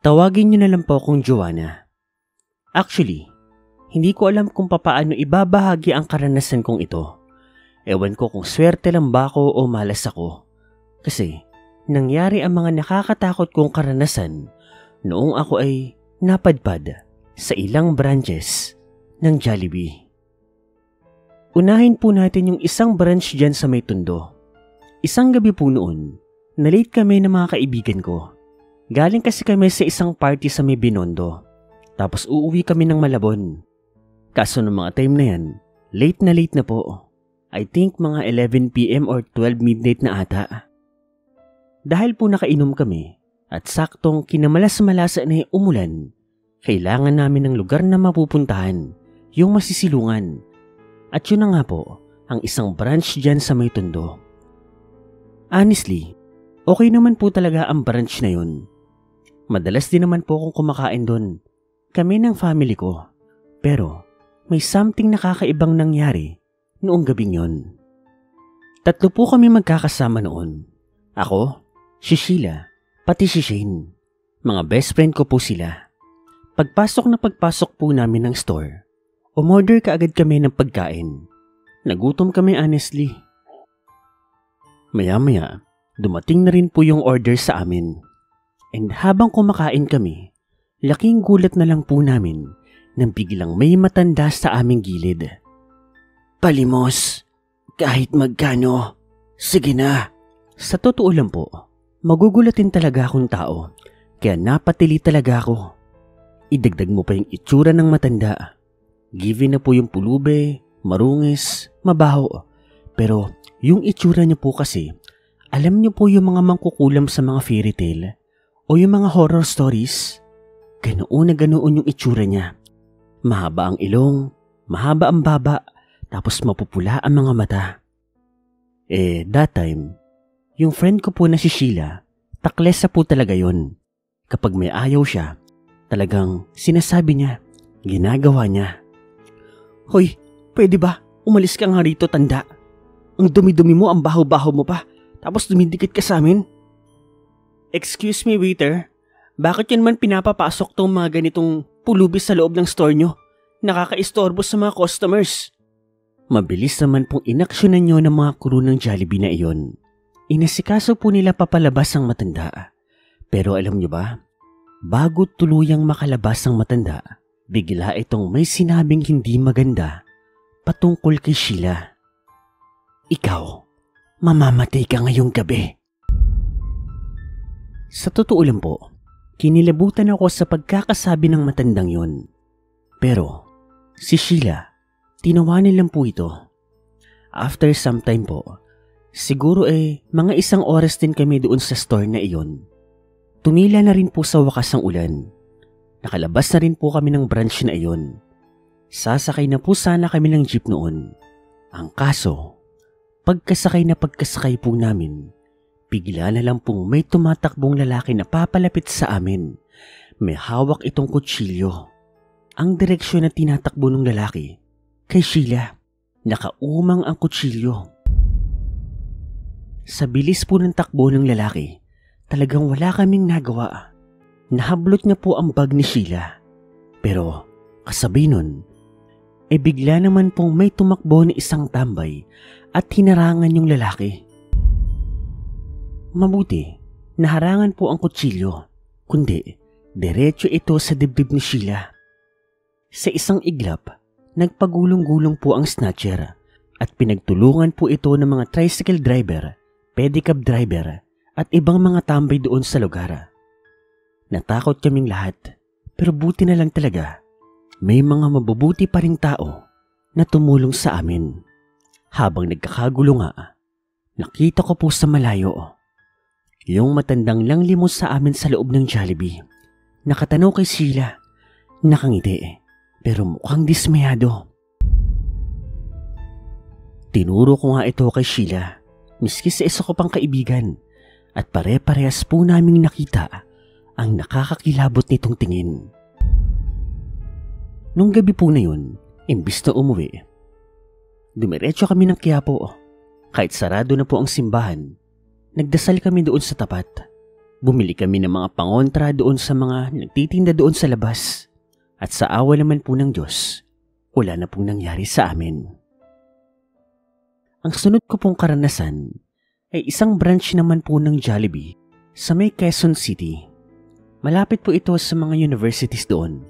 Tawagin niyo na lang po akong Joanna. Actually, hindi ko alam kung papaano ibabahagi ang karanasan kong ito. Ewan ko kung swerte lang ba ako o malas ako. Kasi nangyari ang mga nakakatakot kong karanasan noong ako ay napadpad sa ilang branches ng Jollibee. Unahin po natin yung isang branch dyan sa may Tondo. Isang gabi po noon, na-late kami ng mga kaibigan ko. Galing kasi kami sa isang party sa may Binondo. Tapos uuwi kami ng Malabon. Kaso ng mga time na yan, late na po. I think mga 11 PM or 12 midnight na ata. Dahil po nakainom kami at saktong kinamalas-malasa na umulan, kailangan namin ng lugar na mapupuntahan, yung masisilungan. At yun na nga po, ang isang branch dyan sa may Tondo. Honestly, okay naman po talaga ang branch na yun. Madalas din naman po akong kumakain doon. Kami ng family ko. Pero may something nakakaibang nangyari noong gabing yun. 3 po kami magkakasama noon. Ako, si Sheila, pati si Shane. Mga best friend ko po sila. Pagpasok po namin ng store, umorder kaagad kami ng pagkain. Nagutom kami honestly. Maya-maya, dumating na rin po yung order sa amin. And habang kumakain kami, laking gulat na lang po namin nang biglang may matanda sa aming gilid. Palimos, kahit magkano, sige na. Sa totoo lang po, magugulatin talaga akong tao, kaya napatili talaga ako. Idagdag mo pa yung itsura ng matanda. Given na po yung pulube, marungis, mabaho. Pero yung itsura niya po kasi, alam niyo po yung mga mangkukulam sa mga fairy tale o yung mga horror stories. Ganoon na ganoon yung itsura niya. Mahaba ang ilong, mahaba ang baba, tapos mapupula ang mga mata. That time, yung friend ko po na si Sheila, taklesa po talaga yon. Kapag may ayaw siya, talagang sinasabi niya, ginagawa niya. Hoy, pwede ba? Umalis ka nga rito, tanda. Ang dumi-dumi mo, ang baho-baho mo pa, tapos dumidikit ka sa amin. Excuse me, waiter. Bakit yan man pinapapasok tong mga ganitong pulubis sa loob ng store nyo? Nakakaistorbo sa mga customers. Mabilis naman pong inaksyonan nyo ng mga crew ng Jollibee na iyon. Inasikaso po nila papalabas ang matanda. Pero alam nyo ba? Bago tuluyang makalabas ang matanda, bigla itong may sinabing hindi maganda patungkol kay Sheila. Ikaw, mamamatay ka ngayong gabi. Sa totoo lang po, kinilabutan ako sa pagkakasabi ng matandang yon. Pero si Sheila, tinawanan lang po ito. After some time po, siguro mga 1 oras din kami doon sa store na iyon. Tumila na rin po sa wakas ang ulan. Nakalabas na rin po kami ng branch na iyon. Sasakay na po sana kami ng jeep noon. Ang kaso, pagkasakay po namin, bigla na lang pong may tumatakbong lalaki na papalapit sa amin. May hawak itong kutsilyo. Ang direksyon na tinatakbo ng lalaki, kay Sheila, nakaumang ang kutsilyo. Sa bilis po ng takbo ng lalaki, talagang wala kaming nagawa. Nahablot niya po ang bag ni Sheila. Pero kasabay nun, bigla naman pong may tumakbo na isang tambay at hinarangan yung lalaki. Mabuti, naharangan po ang kutsilyo, kundi diretso ito sa dibdib ni Sheila. Sa isang iglap, nagpagulong-gulong po ang snatcher at pinagtulungan po ito ng mga tricycle driver, pedicab driver at ibang mga tambay doon sa lugar. Natakot kaming lahat, pero buti na lang talaga. May mga mabubuti pa ring tao na tumulong sa amin. Habang nagkakagulo nga, nakita ko po sa malayo yung matandang langlimos sa amin sa loob ng Jollibee. Nakatanaw kay Sheila, nakangiti pero mukhang dismayado. Tinuro ko nga ito kay Sheila, miski sa isa ko pang kaibigan, at pare-parehas po naming nakita ang nakakakilabot nitong tingin. Nung gabi po na yun, imbis na umuwi, dumiretso kami ng Quiapo. Kahit sarado na po ang simbahan, nagdasal kami doon sa tapat. Bumili kami ng mga pangontra doon sa mga nagtitinda doon sa labas. At sa awa naman po ng Diyos, wala na pong nangyari sa amin. Ang sunod ko pong karanasan ay isang branch naman po ng Jollibee sa may Quezon City. Malapit po ito sa mga universities doon.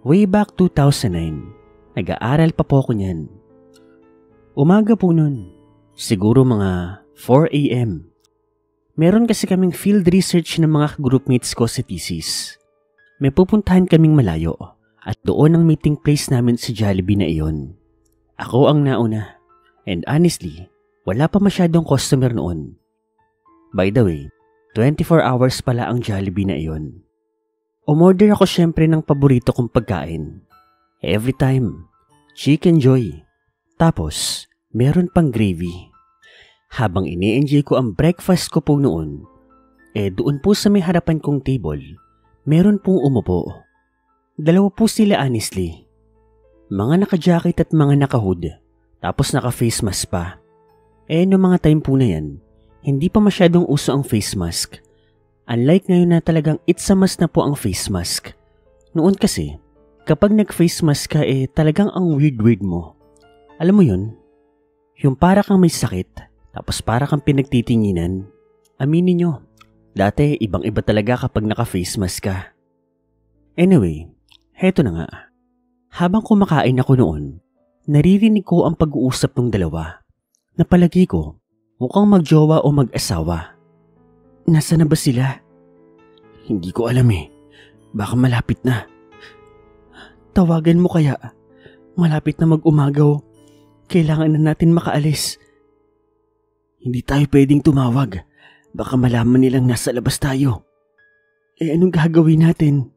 Way back 2009, nag-aaral pa po ako niyan. Umaga po nun, siguro mga 4 a.m. Meron kasi kaming field research ng mga groupmates ko sa thesis. May pupuntahan kaming malayo at doon ang meeting place namin sa Jollibee na iyon. Ako ang nauna and honestly, wala pa masyadong customer noon. By the way, 24 hours pala ang Jollibee na iyon. Umorder ako syempre ng paborito kong pagkain. Every time, Chicken Joy. Tapos, meron pang gravy. Habang ini-enjoy ko ang breakfast ko po noon, doon po sa may harapan kong table, meron pong umupo. Dalawa po sila honestly. Mga naka-jacket at mga naka-hood, tapos naka-face mask pa. Noong mga time po na yan, hindi pa masyadong uso ang face mask. Unlike ngayon na talagang it's a must na po ang face mask. Noon kasi, kapag nag-face mask ka talagang ang weird mo. Alam mo yun? Yung para kang may sakit. Tapos para kang pinagtitinginan. Aminin nyo, dati ibang-iba talaga kapag naka-face mask ka. Anyway, heto na nga. Habang kumakain ako noon, naririnig ko ang pag-uusap ng dalawa. Napalagi ko, mukhang magjowa o mag-asawa. Nasaan na ba sila? Hindi ko alam Baka malapit na. Tawagan mo kaya. Malapit na mag-umagaw. Kailangan na natin makaalis. Hindi tayo pwedeng tumawag. Baka malaman nilang nasa labas tayo. Anong gagawin natin?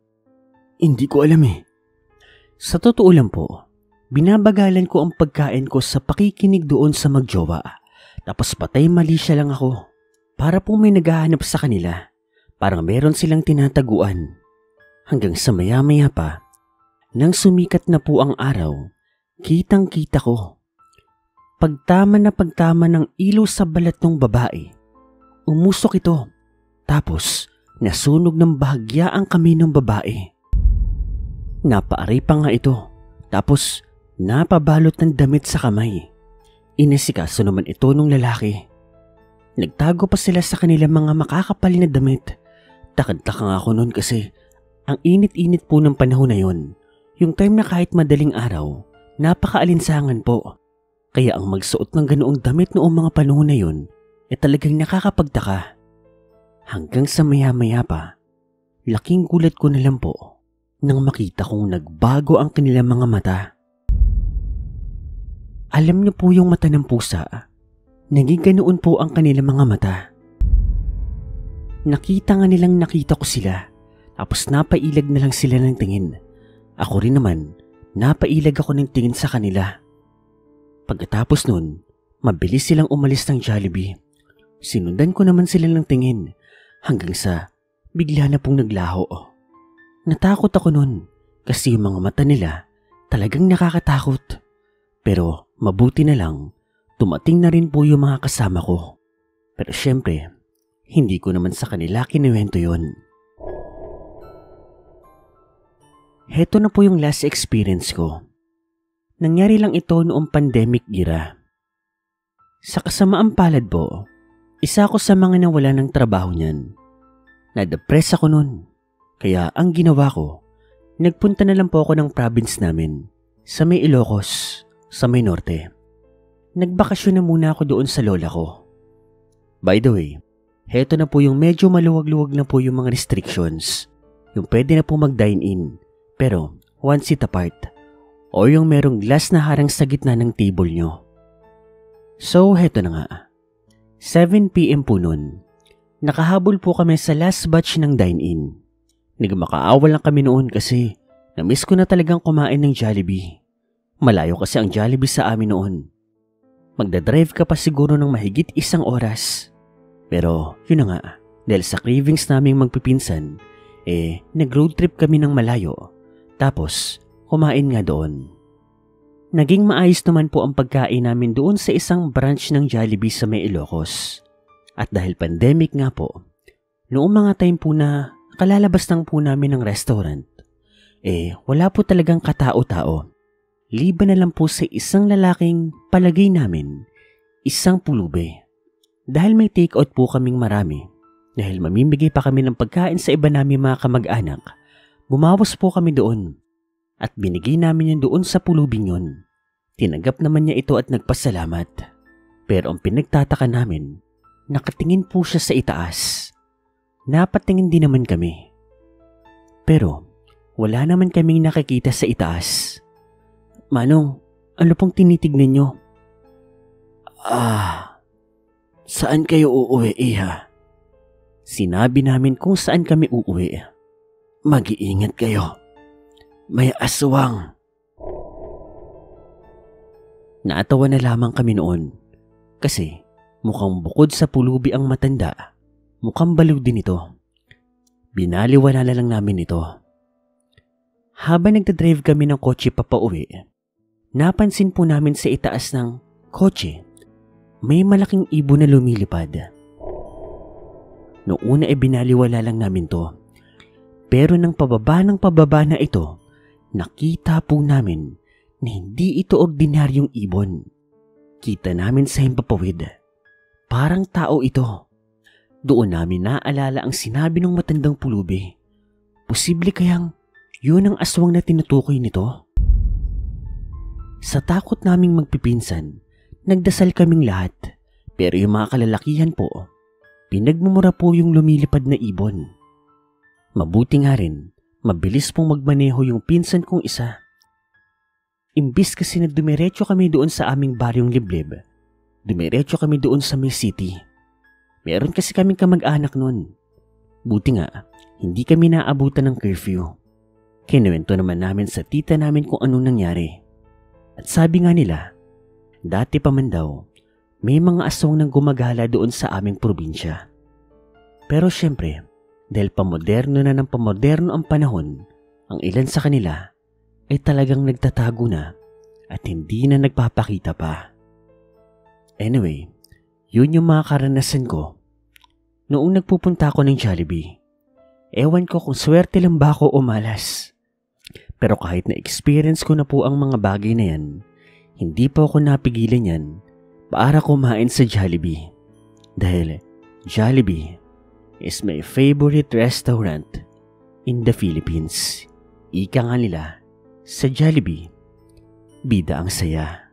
Hindi ko alam Sa totoo lang po, binabagalan ko ang pagkain ko sa pakikinig doon sa magjowa. Tapos patay mali siya lang ako. Para pong may naghahanap sa kanila. Parang meron silang tinataguan. Hanggang sa maya-maya pa, nang sumikat na po ang araw, kitang-kita ko. Pagtama ng ilaw sa balat ng babae. Umusok ito. Tapos, nasunog ng bahagya ang kamay ng babae. Napaaray pa nga ito. Tapos, napabalot ng damit sa kamay. Inisikaso naman ito ng lalaki. Nagtago pa sila sa kanilang mga makakapal na damit. Takad-taka nga ako noon kasi ang init-init po ng panahon na yon. Yung time na kahit madaling araw, napakaalinsangan po. Kaya ang magsuot ng ganoong damit noong mga panahon na yun, talagang nakakapagtaka. Hanggang sa maya-maya pa, laking gulat ko na lang po nang makita kong nagbago ang kanilang mga mata. Alam niyo po yung mata ng pusa, naging ganoon po ang kanilang mga mata. Nakita nga nilang nakita ko sila, tapos napailag na lang sila ng tingin. Ako rin naman, napailag ako ng tingin sa kanila. Pagkatapos nun, mabilis silang umalis ng Jollibee. Sinundan ko naman sila ng tingin hanggang sa bigla na pong naglaho. Natakot ako nun kasi yung mga mata nila talagang nakakatakot. Pero mabuti na lang, tumating na rin po yung mga kasama ko. Pero syempre, hindi ko naman sa kanila kinuwento yun. Heto na po yung last experience ko. Nangyari lang ito noong pandemic era. Sa kasamaang palad po, isa ako sa mga nawala ng trabaho niyan. Na-depress ako nun. Kaya ang ginawa ko, nagpunta na lang po ako ng province namin, sa may Ilocos, sa may norte. Nagbakasyon na muna ako doon sa lola ko. By the way, heto na po yung medyo maluwag-luwag na po yung mga restrictions. Yung pwede na po mag-dine-in, pero one seat apart. O yung merong glass na harang sa gitna ng table nyo. So, heto na nga. 7 p.m. po nun. Nakahabol po kami sa last batch ng dine-in. Nagmakaawa lang kami noon kasi na-miss ko na talagang kumain ng Jollibee. Malayo kasi ang Jollibee sa amin noon. Magdadrive ka pa siguro ng mahigit 1 oras. Pero yun na nga, dahil sa cravings naming magpipinsan, nag-road trip kami ng malayo. Tapos, kumain nga doon. Naging maayos naman po ang pagkain namin doon sa isang branch ng Jollibee sa may Ilocos. At dahil pandemic nga po, Noong mga time po na kalalabas lang po namin ng restaurant, wala po talagang katao-tao. Liban na lang po sa isang lalaking palagay namin, isang pulubi. Dahil may take out po kaming marami, dahil mamimigay pa kami ng pagkain sa iba namin mga kamag-anak, bumawas po kami doon at binigay namin yan doon sa pulubing yun. Tinanggap naman niya ito at nagpasalamat. Pero ang pinagtataka namin, nakatingin po siya sa itaas. Napatingin din naman kami. Pero wala naman kaming nakikita sa itaas. Manong, ano pong tinitignan nyo? Saan kayo uuwi, iha? Sinabi namin kung saan kami uuwi. Mag-iingat kayo. May aswang. Naatawa na lamang kami noon kasi mukhang bukod sa pulubi ang matanda, mukhang baliw din ito. Binaliwala na lang namin ito. Habang nagdadrive kami ng kotse papauwi, napansin po namin sa itaas ng kotse may malaking ibon na lumilipad. Noong una binaliwala lang namin to, pero nang pababa na ito, nakita po namin na hindi ito ordinaryong ibon. Kita namin sa himpapawid, parang tao ito. Doon namin naalala ang sinabi ng matandang pulubi. Posible kayang yun ang aswang na tinutukoy nito? Sa takot naming magpipinsan, nagdasal kaming lahat. Pero yung mga kalalakihan po, pinagmumura po yung lumilipad na ibon. Mabuti nga rin, mabilis pong magmaneho yung pinsan kong isa. Imbis kasi na dumiretso kami doon sa aming baryong liblib, dumiretso kami doon sa May City. Meron kasi kaming kamag-anak nun. Buti nga, hindi kami naabutan ng curfew. Kinuwento naman namin sa tita namin kung anong nangyari. At sabi nga nila, dati pa man daw, may mga aswang nang gumagala doon sa aming probinsya. Pero syempre, dahil pamoderno na ng pamoderno ang panahon, ang ilan sa kanila ay talagang nagtatago na at hindi na nagpapakita pa. Anyway, yun yung mga karanasan ko noong nagpupunta ako ng Jollibee. Ewan ko kung swerte lang ba ako o malas. Pero kahit na experience ko na po ang mga bagay na yan, hindi pa ako napigilan yan para kumain sa Jollibee. Dahil Jollibee is my favorite restaurant in the Philippines. Ika nga nila, sa Jollibee, bida ang saya.